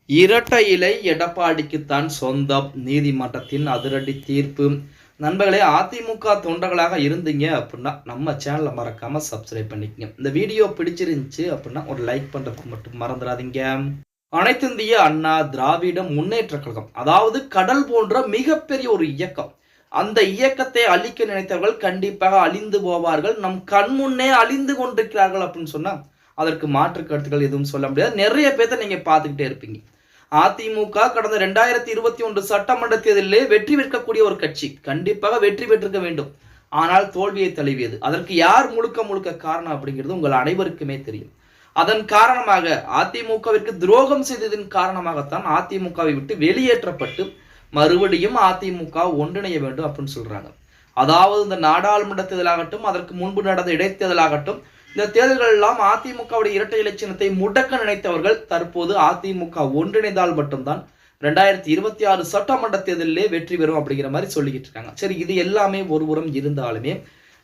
இரட்டை இலை எடப்பாடிக்குத்தான் சொந்தம். நீதிமன்றத்தின் அதிரடி தீர்ப்பு. நண்பர்களே, அதிமுக தொண்டர்களாக இருந்தீங்க அப்படின்னா நம்ம சேனலை மறக்காம சப்ஸ்கிரைப் பண்ணிக்கங்க. இந்த வீடியோ பிடிச்சிருந்துச்சு அப்படின்னா ஒரு லைக் பண்றதுக்கு மட்டும் மறந்துடாதீங்க. அனைத்திந்திய அண்ணா திராவிட முன்னேற்ற கழகம், அதாவது கடல் போன்ற மிகப்பெரிய ஒரு இயக்கம். அந்த இயக்கத்தை அழிக்க நினைத்தவர்கள் கண்டிப்பாக அழிந்து போவார்கள். நம் கண் முன்னே அழிந்து கொண்டிருக்கிறார்கள் அப்படின்னு சொன்னா அதற்கு மாற்று கருத்துக்கள் எதுவும் சொல்ல முடியாது. நிறைய பேர்த்த நீங்க பார்த்துக்கிட்டே இருப்பீங்க. அதிமுக கடந்த 2021 சட்டமன்ற தேர்தலிலே வெற்றி பெறக்கூடிய ஒரு கட்சி. கண்டிப்பாக வெற்றி பெற்றிருக்க வேண்டும். ஆனால் தோல்வியை தழுவியது. அதற்கு யார் முழுக்க முழுக்க காரணம் அப்படிங்கிறது உங்கள் அனைவருக்குமே தெரியும். அதன் காரணமாக அதிமுகவிற்கு துரோகம் செய்ததின் காரணமாகத்தான் அதிமுகவை விட்டு வெளியேற்றப்பட்டு மறுபடியும் அதிமுக ஒன்றிணைய வேண்டும் அப்படின்னு சொல்றாங்க. அதாவது இந்த நாடாளுமன்ற தேர்தலாகட்டும், அதற்கு முன்பு நடந்த இடைத்தேர்தலாகட்டும், இந்த தேர்தல்கள் எல்லாம் அதிமுகவுடைய இரட்டை இலை சின்னத்தை முடக்க நினைத்தவர்கள் தற்போது அதிமுக ஒன்றிணைந்தால் மட்டும்தான் 2026 சட்டமன்ற தேர்தலிலே வெற்றி பெறும் அப்படிங்கிற மாதிரி சொல்லிக்கிட்டு இருக்காங்க. சரி, இது எல்லாமே ஒருபுறம் இருந்தாலுமே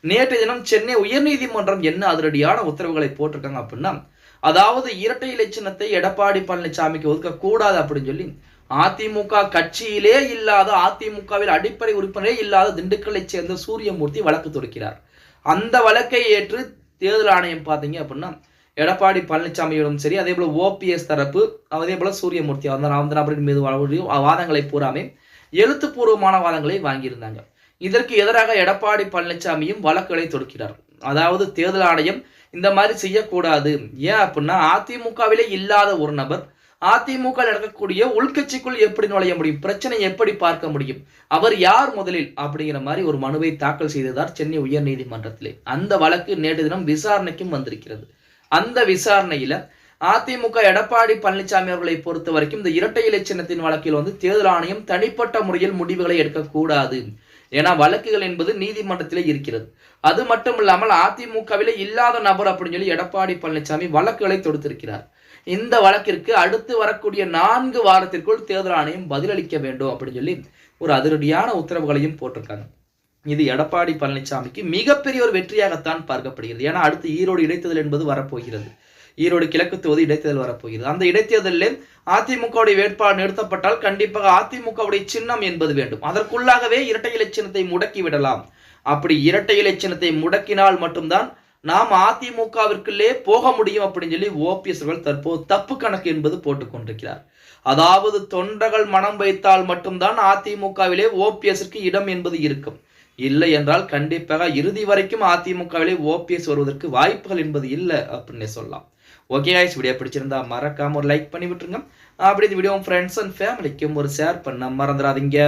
நேற்றைய தினம் சென்னை உயர்நீதிமன்றம் என்ன அதிரடியான உத்தரவுகளை போட்டிருக்காங்க அப்படின்னா, அதாவது இரட்டை இலை சின்னத்தை எடப்பாடி பழனிசாமிக்கு ஒதுக்க கூடாது அப்படின்னு சொல்லி அதிமுக கட்சியிலே இல்லாத, அதிமுகவில் அடிப்படை உறுப்பினரே இல்லாத திண்டுக்கல்லை சேர்ந்த சூரியமூர்த்தி வழக்கு தொடுக்கிறார். அந்த வழக்கை ஏற்று தேர்தல் ஆணையம் பார்த்தீங்க அப்படின்னா எடப்பாடி பழனிசாமியோடும் சரி, அதே போல ஓபிஎஸ் தரப்பு, அதே போல சூரியமூர்த்தி அந்த நபரின் மீது வாதங்களை பூராமே எழுத்துப்பூர்வமான வாதங்களை வாங்கியிருந்தாங்க. இதற்கு எதிராக எடப்பாடி பழனிசாமியும் வழக்குகளை தொடுக்கிறார். அதாவது தேர்தல் ஆணையம் இந்த மாதிரி செய்யக்கூடாது. ஏன் அப்படின்னா அதிமுகவிலே இல்லாத ஒரு நபர் அதிமுக நடக்கக்கூடிய உள்கட்சிக்குள் எப்படி நுழைய முடியும், பிரச்சனை எப்படி பார்க்க முடியும், அவர் யார் முதலில் அப்படிங்கிற மாதிரி ஒரு மனுவை தாக்கல் செய்ததார் சென்னை உயர் நீதிமன்றத்திலே. அந்த வழக்கு நேற்று தினம் விசாரணைக்கும் வந்திருக்கிறது. அந்த விசாரணையில அதிமுக எடப்பாடி பழனிசாமி அவர்களை பொறுத்த வரைக்கும் இந்த இரட்டை இலை சின்னத்தின் வழக்கில் தேர்தல் ஆணையம் தனிப்பட்ட முறையில் முடிவுகளை எடுக்கக்கூடாது. ஏன்னா வழக்குகள் என்பது நீதிமன்றத்திலே இருக்கிறது. அது மட்டும் இல்லாமல் அதிமுகவிலே இல்லாத நபர் அப்படின்னு சொல்லி எடப்பாடி பழனிசாமி வழக்குகளை தொடுத்திருக்கிறார். இந்த வழக்கிற்கு அடுத்து வரக்கூடிய 4 வாரத்திற்குள் தேர்தல் ஆணையம் பதிலளிக்க வேண்டும் அப்படின்னு சொல்லி ஒரு அதிரடியான உத்தரவுகளையும் போட்டிருக்காங்க. இது எடப்பாடி பழனிசாமிக்கு மிகப்பெரிய ஒரு வெற்றியாகத்தான் பார்க்கப்படுகிறது. ஏன்னா அடுத்து ஈரோடு இடைத்தேர்தல் என்பது வரப்போகிறது. ஈரோடு கிழக்கு தொகுதி இடைத்தேர்தல் வரப்போகிறது. அந்த இடைத்தேர்தலில் அதிமுகவுடைய வேட்பாளர் நிறுத்தப்பட்டால் கண்டிப்பாக அதிமுகவுடைய சின்னம் என்பது வேண்டும். அதற்குள்ளாகவே இரட்டை இலை சின்னத்தை முடக்கி விடலாம். அப்படி இரட்டை இலை சின்னத்தை முடக்கினால் மட்டும்தான் நாம் அதிமுகவிற்குள்ளே போக முடியும் அப்படின்னு சொல்லி ஓபிஎஸ் அவர்கள் தற்போது தப்பு கணக்கு என்பது போட்டுக் கொண்டிருக்கிறார். அதாவது தொண்டர்கள் மனம் வைத்தால் மட்டும்தான் அதிமுகவிலே ஓபிஎஸ்க்கு இடம் என்பது இருக்கும். இல்லை என்றால் கண்டிப்பாக இறுதி வரைக்கும் அதிமுகவிலே ஓபிஎஸ் வருவதற்கு வாய்ப்புகள் என்பது இல்லை அப்படின்னு சொல்லலாம். ஓகே गाइस, வீடியோ பிடிச்சிருந்தா மறக்காம ஒரு லைக் பண்ணி விட்டுருங்க. அப்படி இந்த வீடியோ ஃப்ரெண்ட்ஸ் அண்ட் ஃபேமிலிக்கும் ஒரு ஷேர் பண்ண மறந்துடாதீங்க.